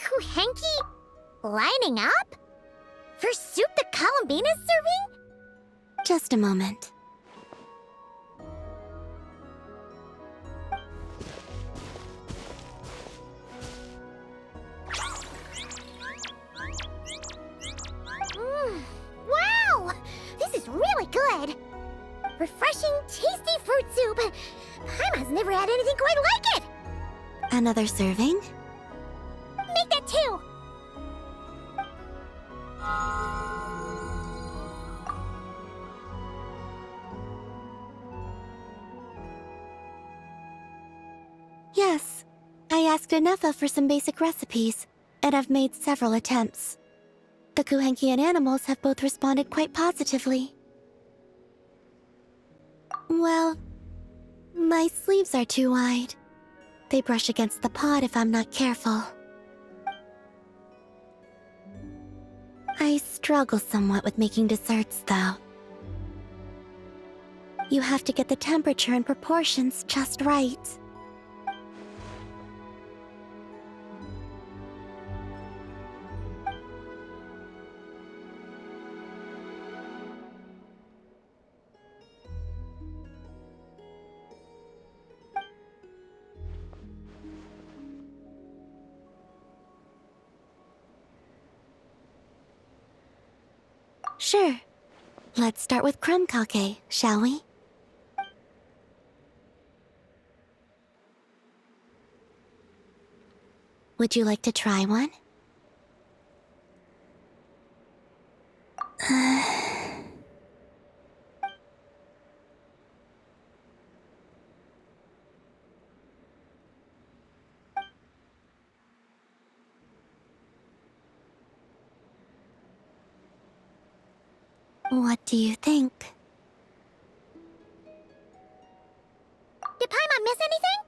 Kuhenki lining up? For soup the Columbina's serving? Just a moment. Wow! This is really good! Refreshing, tasty fruit soup! Paimon's never had anything quite like it! Another serving? Make that too! Yes. I asked Anefa for some basic recipes, and I've made several attempts. The Kuhenkian animals have both responded quite positively. Well, my sleeves are too wide. They brush against the pot if I'm not careful. I struggle somewhat with making desserts, though. You have to get the temperature and proportions just right. Sure. Let's start with crumb kake, shall we? Would you like to try one? What do you think? Did Paimon miss anything?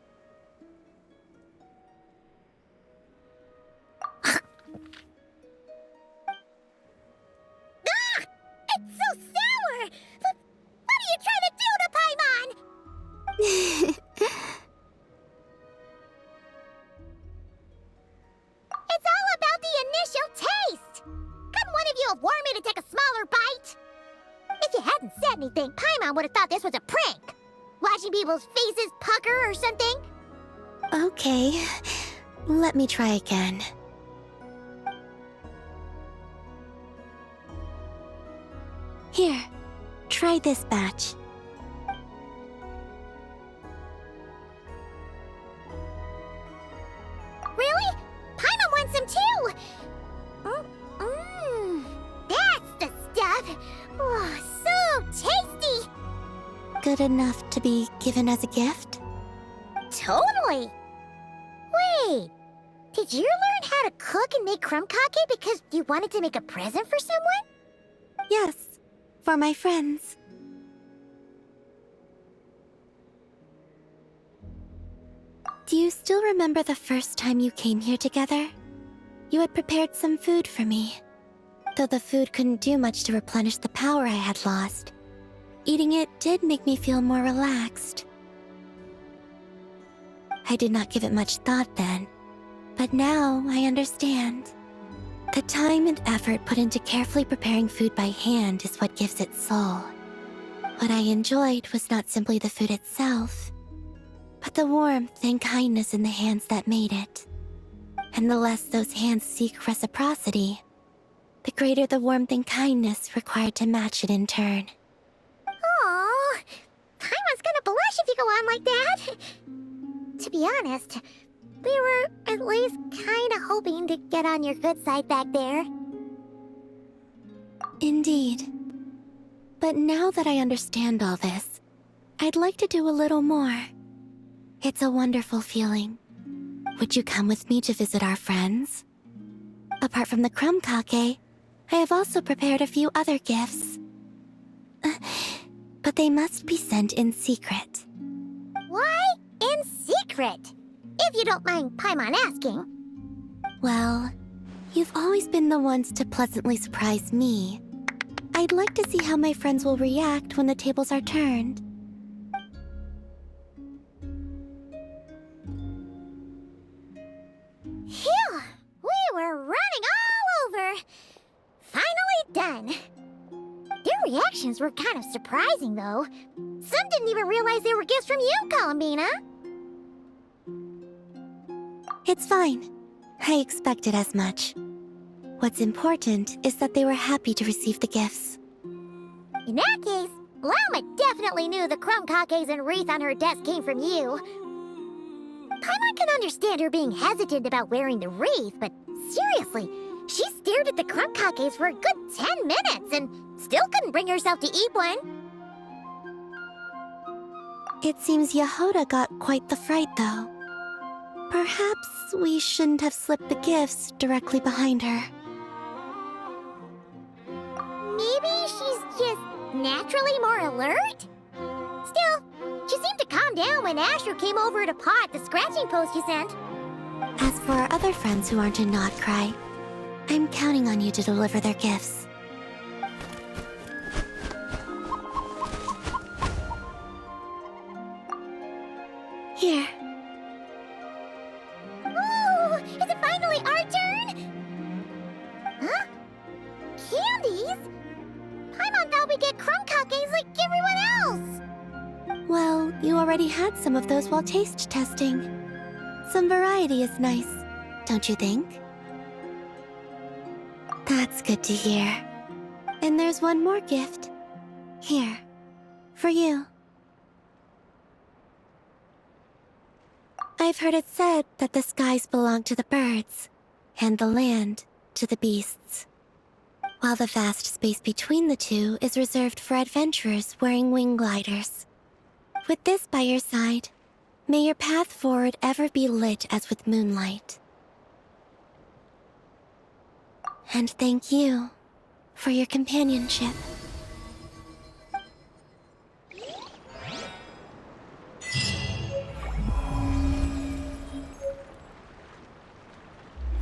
Ah! It's so sour! What are you trying to do to Paimon? It's all about the initial taste! Couldn't one of you have warned me to take a smaller bite? If you hadn't said anything, Paimon would have thought this was a prank. Watching people's faces pucker or something. Okay, let me try again. Here, try this batch. Really? Paimon wants some too! That's the stuff! Oh, so tasty! Good enough to be given as a gift? Totally! Wait, did you learn how to cook and make crumb kake because you wanted to make a present for someone? Yes, for my friends. Do you still remember the first time you came here together? You had prepared some food for me. Though the food couldn't do much to replenish the power I had lost, eating it did make me feel more relaxed. I did not give it much thought then, but now I understand. The time and effort put into carefully preparing food by hand is what gives it soul. What I enjoyed was not simply the food itself, but the warmth and kindness in the hands that made it. And the less those hands seek reciprocity, the greater the warmth and kindness required to match it in turn. Aww, Paimon's gonna blush if you go on like that. To be honest, we were at least kinda hoping to get on your good side back there. Indeed. But now that I understand all this, I'd like to do a little more. It's a wonderful feeling. Would you come with me to visit our friends? Apart from the crumb kake, I have also prepared a few other gifts. But they must be sent in secret. Why in secret? If you don't mind Paimon asking. Well, you've always been the ones to pleasantly surprise me. I'd like to see how my friends will react when the tables are turned. Phew! We reactions were kind of surprising, though. Some didn't even realize they were gifts from you, Columbina. It's fine. I expected as much. What's important is that they were happy to receive the gifts. In that case, Lama definitely knew the crumb cupcakes and wreath on her desk came from you. Paimon can understand her being hesitant about wearing the wreath, but seriously, she stared at the crumb cupcakes for a good 10 minutes and still couldn't bring herself to eat one. It seems Yehoda got quite the fright, though. Perhaps we shouldn't have slipped the gifts directly behind her. Maybe she's just naturally more alert? Still, she seemed to calm down when Astro came over to paw at the scratching post you sent. As for our other friends who aren't in Not Cry, I'm counting on you to deliver their gifts. Here. Ooh, is it finally our turn? Huh? Candies? Paimon thought we'd get crumb cupcakes like everyone else. Well, you already had some of those while taste testing. Some variety is nice, don't you think? That's good to hear. And there's one more gift. Here, for you. I've heard it said that the skies belong to the birds, and the land to the beasts, while the vast space between the two is reserved for adventurers wearing wing gliders. With this by your side, may your path forward ever be lit as with moonlight. And thank you for your companionship.